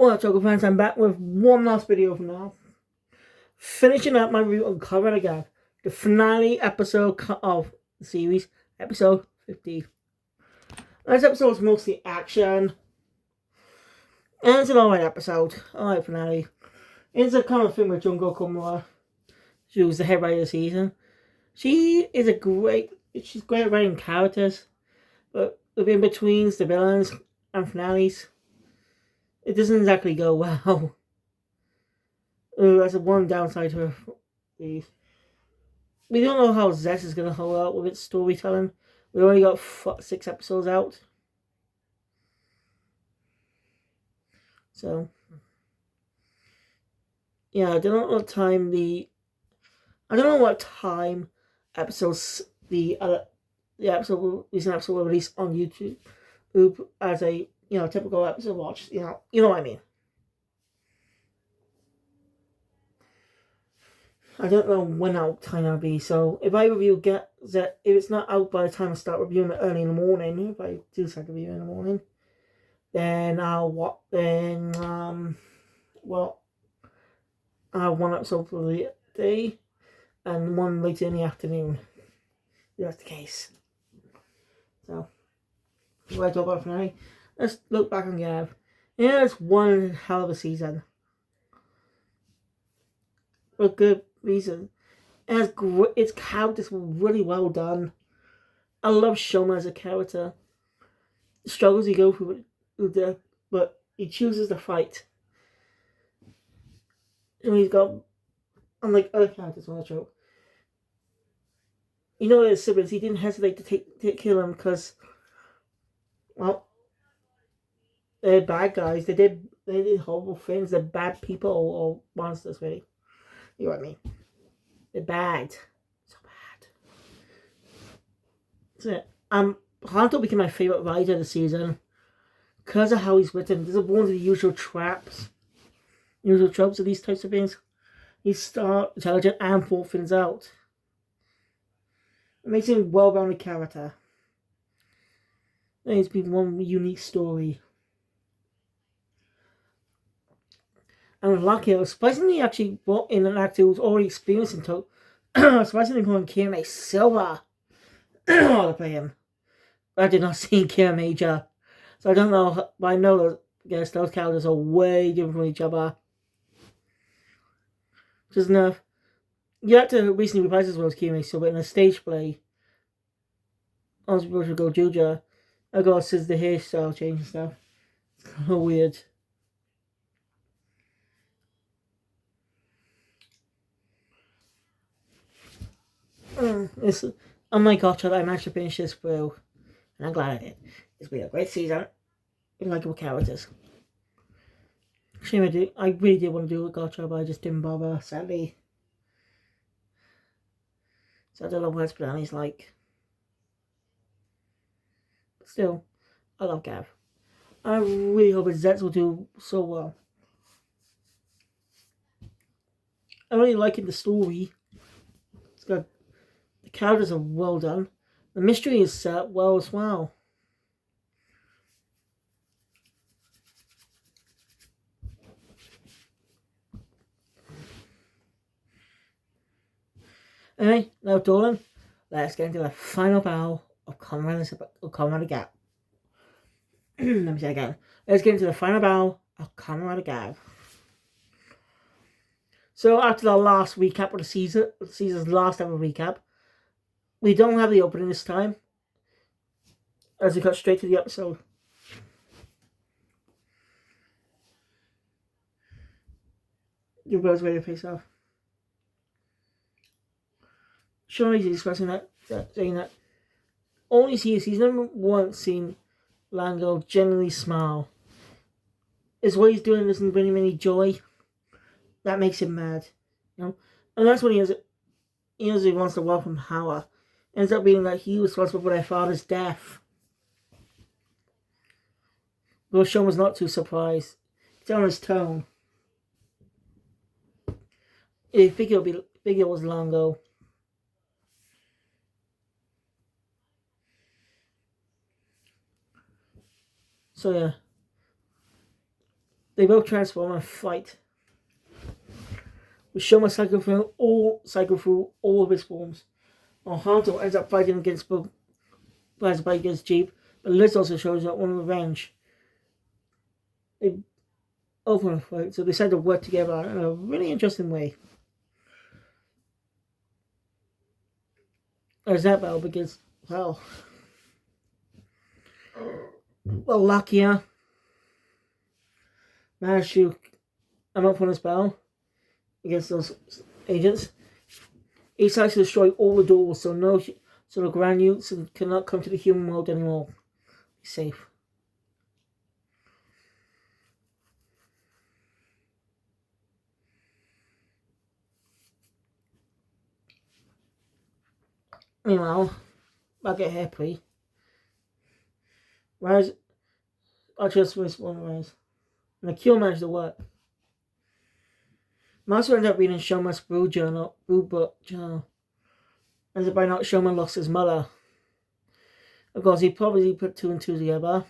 What's up, fans? I'm back with one last video for now. Finishing up my review on Kamen Gavv, the finale episode of the series, episode 50. This episode was mostly action, and it's an alright episode, alright finale. It's a kind of thing with Junko Komura. She was the head writer of the season. She's great at writing characters, but in betweens the villains and finales, it doesn't exactly go well. That's one downside to her. We don't know how Zest is going to hold out with its storytelling. We only got 6 episodes out. So, yeah, I don't know what time recent episode will release on YouTube as a typical episode watch. You know what I mean. I don't know when out time I'll be, so if I review if it's not out by the time I start reviewing it early in the morning, if I do start the review in the morning, then I'll have one episode for the day and one later in the afternoon. If that's the case. So, what I talk about tonight, let's look back on Gavv. Yeah, it's one hell of a season. For a good reason. Its characters were really well done. I love Shoma as a character. The struggles he goes through with death, but he chooses to fight. And he's got, unlike other characters on the show, his siblings, he didn't hesitate to kill them because, well, they're bad guys. They did horrible things. They're bad people or monsters, really. You know what I mean? They're bad. So bad. So, Hanto became my favourite writer of the season because of how he's written. This is one of the usual tropes of these types of things. He's smart, intelligent, and thought things out. It makes him a well-rounded character. It's been one unique story. And lucky, I was surprisingly actually brought in an actor who's already experienced in surprisingly brought in Kira Silva to play him. I did not see Kira Major, so I don't know, but I know those characters are way different from each other. Just enough. The actor who recently reprised as well as Kira Silva in a stage play. I was supposed to go Juja. I got since the hairstyle change and stuff. It's kind of weird. Oh my gosh, I managed to finish this through, and I'm glad I did. It's been a great season with likable characters. Shame I really did want to do a gotcha, but I just didn't bother, sadly. So I don't know what Esplanadi's like. But still, I love Gavv. I really hope Zets will do so well. I really like the story. It's got the characters are well done. The mystery is set well as well. Anyway, now darling, let's get into the final battle of Kamen Gavv. Let me say again. Let's get into the final battle of Kamen Gavv. So after the last recap of the season's last ever recap, we don't have the opening this time, as we cut straight to the episode. Your girl's ready to face off. Sean is expressing saying that only he's never once seen Lango genuinely smile. Is what he's doing doesn't bring him any joy. That makes him mad, and that's when he wants to welcome Hawa. Ends up being that he was responsible for their father's death. Though Sean was not too surprised. It's on his tone. I figure it was Lango. So yeah. They both transform and fight. With Shoma cycle through all of his forms. While Hanto ends up fighting against both against Jeep, but Liz also shows up on revenge. They open a fight, so they decide to work together in a really interesting way. There's that battle because, Lakia managed to come up on his battle against those agents. He decides to destroy all the doors so the Grand Youths cannot come to the human world anymore. Be safe. Meanwhile, back at Happy, Rise, I just missed one Rise. And the cure managed to work. Master ended up reading Shoma's Brew Book journal. Ends up by not Shoma lost his mother. Of course, he probably put two and two together.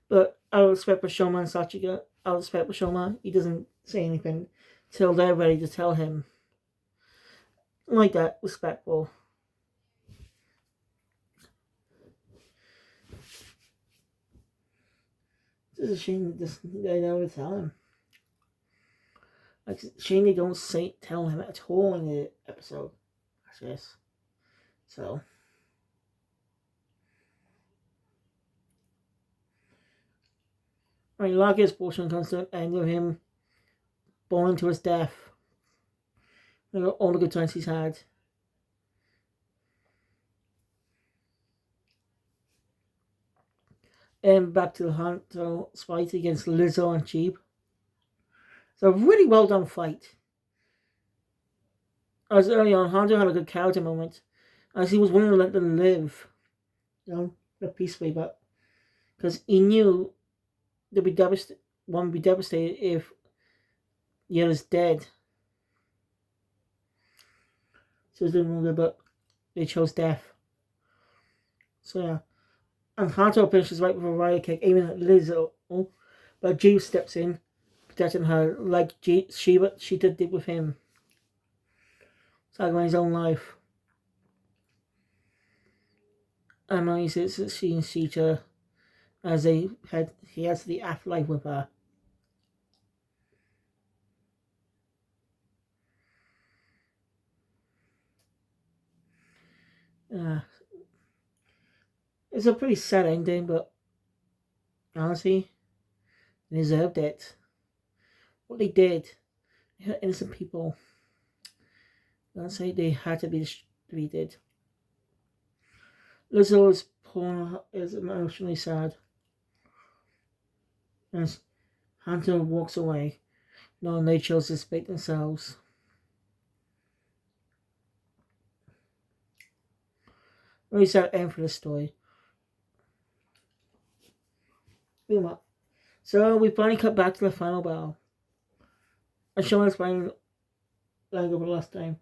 But out of respect for Shoma and Sachika, out of respect for Shoma, he doesn't say anything till they're ready to tell him. Like that, respectful. It's a shame that they never tell him. Like, shame they don't tell him at all in the episode. I guess. So. Lakia's portion comes to an end with him falling to his death. All the good times he's had. And back to the Hanto's fight against Lizzo and Jeep. It's a really well done fight. As early on, Hanto had a good character moment, as he was willing to let them live, peacefully, but because he knew one would be devastated if the other's dead. So it didn't good, but they chose death. So yeah. And Hanto finishes right with a riot kick aiming at Lizzo, but Jeep steps in, protecting her like she did with him. Sacrificing his own life. And he says that she and Sita as he has the afterlife with her. It's a pretty sad ending, but honestly, they deserved it. What they did, they hurt innocent people. Honestly, they had to be treated. Lizzo is emotionally sad. As Hunter walks away, knowing they chose to split themselves. Very sad end for the story. So we finally cut back to the final battle. I showed us playing like over the last time.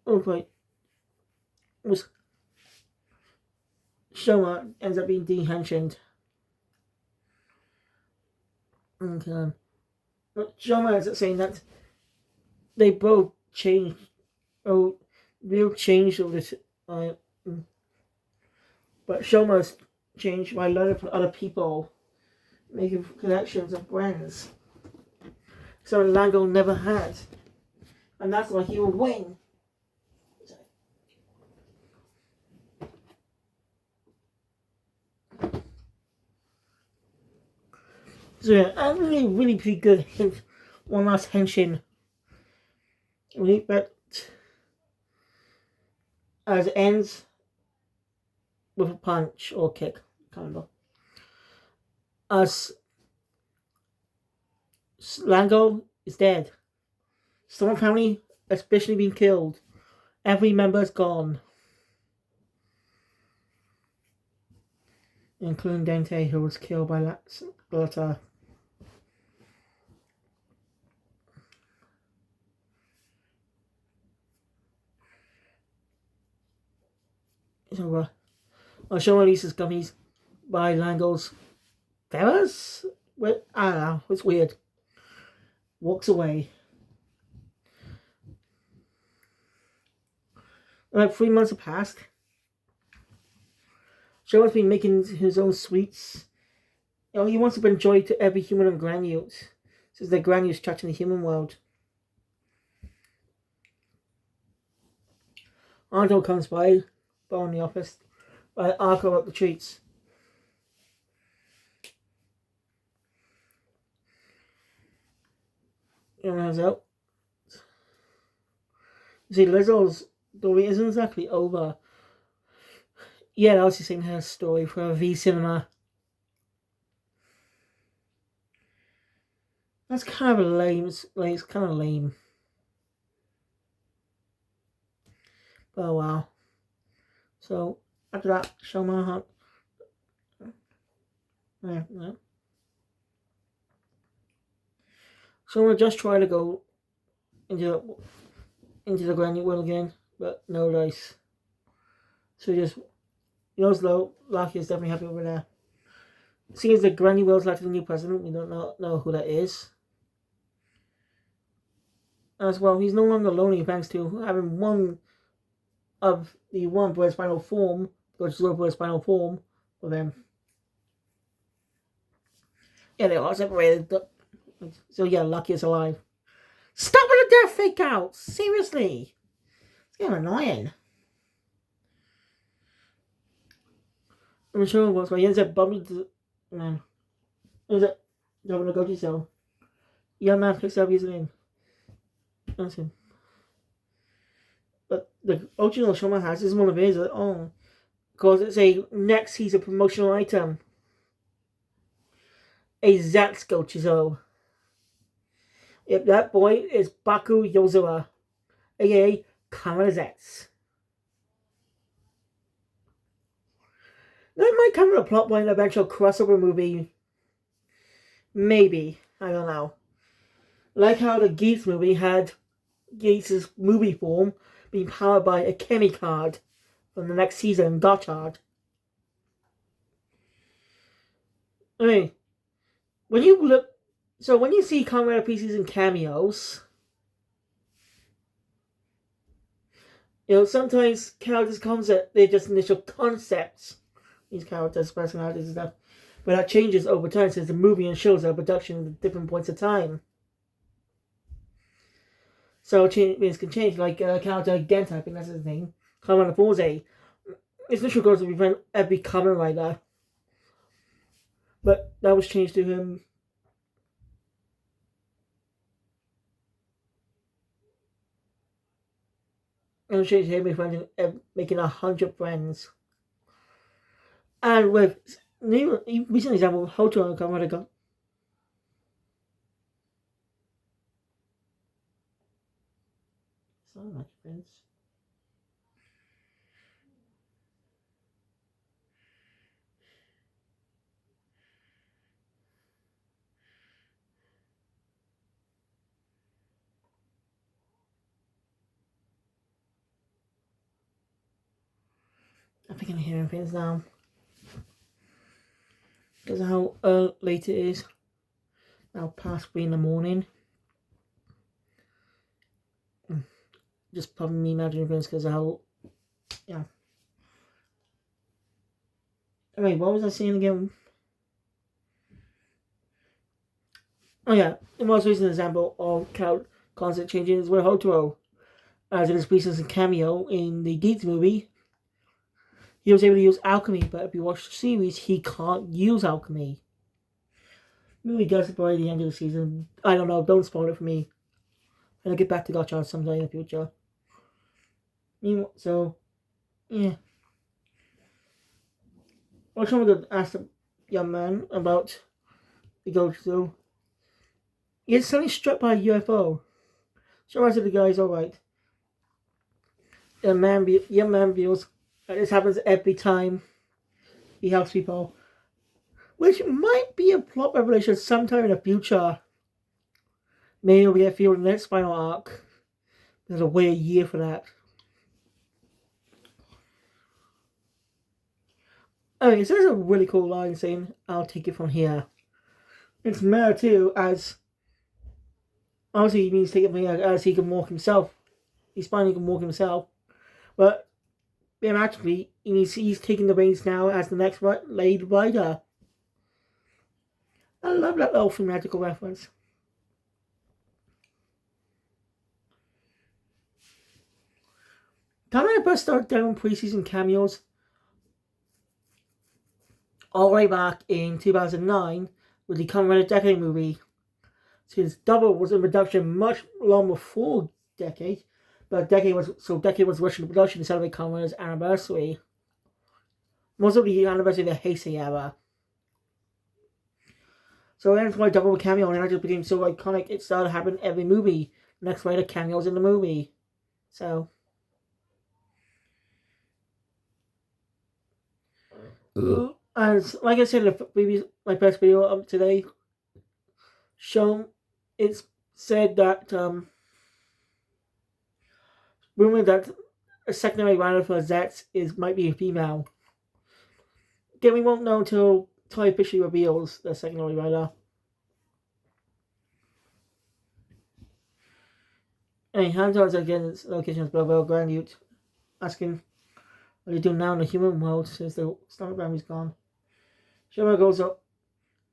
Okay. Shoma ends up being dehensioned. Okay. But Shoma ends up saying that they both changed. Real change of this. But Shoma's changed by learning from other people, making connections and friends. So Lango never had. And that's why he will win. So yeah, really pretty good hint. One last henshin. But as it ends with a punch or kick, kind of. As Lango is dead. Storm family especially been killed. Every member is gone. Including Dante, who was killed by Lotta. So, I'll show Elisa's gummies by Lango's feathers? Well, I don't know, it's weird. Walks away. Like 3 months have passed. Shoma's been making his own sweets. You know, he wants to bring joy to every human on Granules, since the Granules touching the human world. Anto comes by in the office, while Arco up the treats. Runs out. You see, Lizzo's story isn't exactly over. Yeah, Elsie's saying her story for a V cinema. That's kind of lame. It's kind of lame. Oh wow. So after that, Shoma Hunt. Yeah. Shoma just tried to go into the Granny world again, but no dice. So just though Lucky is definitely happy over there. Seems that Granny Will's like the new president. We don't know who that is. As well, he's no longer lonely thanks to having one of the one Boy's final form, Godzilla's Boy's final form with him. Yeah, they are separated. So yeah, Lucky is alive. Stop with the death fake out! Seriously! It's getting annoying. I'm sure it was, but he ends up bumping to man. Ends up jumping to go to cell. Young man picks up his name. That's him. But the original Shoma has is one of his own. Because it's a next he's a promotional item. A Zatsuko Chizo. Yep, that boy is Baku Yozura, aka Kamen Zets. That might come with a plot point in an eventual crossover movie. Maybe. I don't know. Like how the Geats movie had Geats' movie form being powered by a Kemi card from the next season, Gotchard. I mean, when you see Kamen Rider pieces and cameos, sometimes characters' concept, they're just initial concepts. These characters, personalities and stuff. But that changes over time since the movie and shows are production at different points of time. So things can change, like a character like Genta, I think that's his name. Kamen Rider Forze. His initial goal is to prevent every Kamen Rider. But that was changed to him. It was changed to him making 100 friends. And with recent example, Hoto and Kamen Rider. So much friends. I think I'm hearing things now. Because of how late it is. Now past 3 in the morning. Just probably me imagining things because of how. Yeah. Anyway, what was I saying again? Oh yeah, the most recent example of concept changing is with Hotaro. As in his recent cameo in the Geats movie, he was able to use alchemy, but if you watch the series, he can't use alchemy. Maybe he does it by the end of the season. I don't know, don't spoil it for me. And I'll get back to Gotcha sometime in the future. So, yeah. I was trying to ask the young man about the Gojo. He gets suddenly struck by a UFO. So I said the guy's alright. The young man feels that this happens every time he helps people. Which might be a plot revelation sometime in the future. Maybe we'll get feel in the next final arc. There's a wait a year for that. I mean, it says a really cool line saying, "I'll take it from here." It's meta too, as obviously he means take it from here as he can walk himself. He's finally can walk himself. But actually, he's taking the reins now as the next lead rider. I love that little thematical reference. Kamen first started doing preseason cameos all the way back in 2009 with the Kamen Rider Decade movie. Since Double was in production much long before Decade, but Decade was rushing the production to celebrate Kamen Rider's anniversary. Most of the anniversary of the Heisei era. So that's why Double cameo and it just became so iconic. It started happening every movie. Next Rider cameos in the movie. So. As like I said in the previous my first video of today, it's said that rumor that a secondary rider for Zets might be a female. Again, we won't know until Toy officially reveals the secondary rider. And hands-on again, its location is below Grand Ute, asking what they do now in the human world since the sonogram is gone. Shoma goes up.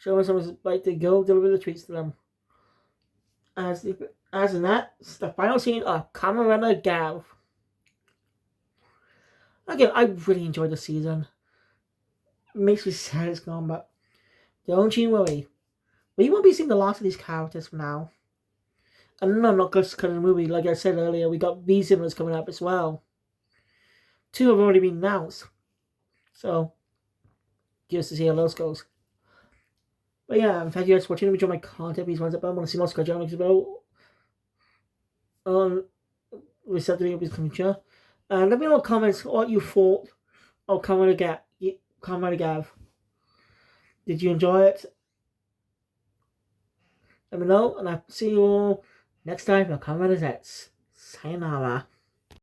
Shoma someone's like to go deliver the treats to them. As in that, it's the final scene of Kamen Rider Gavv. Again, I really enjoyed the season. It makes me sad it's gone, but don't you worry. We won't be seeing the last of these characters for now. And no, not just because of the movie. Like I said earlier, we got V-Zimmers coming up as well. 2 have already been announced. So, curious to see how those goes. But yeah, thank you guys for watching. If you enjoy my content, please thumbs up. I want to see more Scott Jones about receptivity of his future. And let me know in the comments what you thought of Kamen Rider Gavv. Did you enjoy it? Let me know, and I'll see you all next time for Kamen Rider Zets. Sayonara.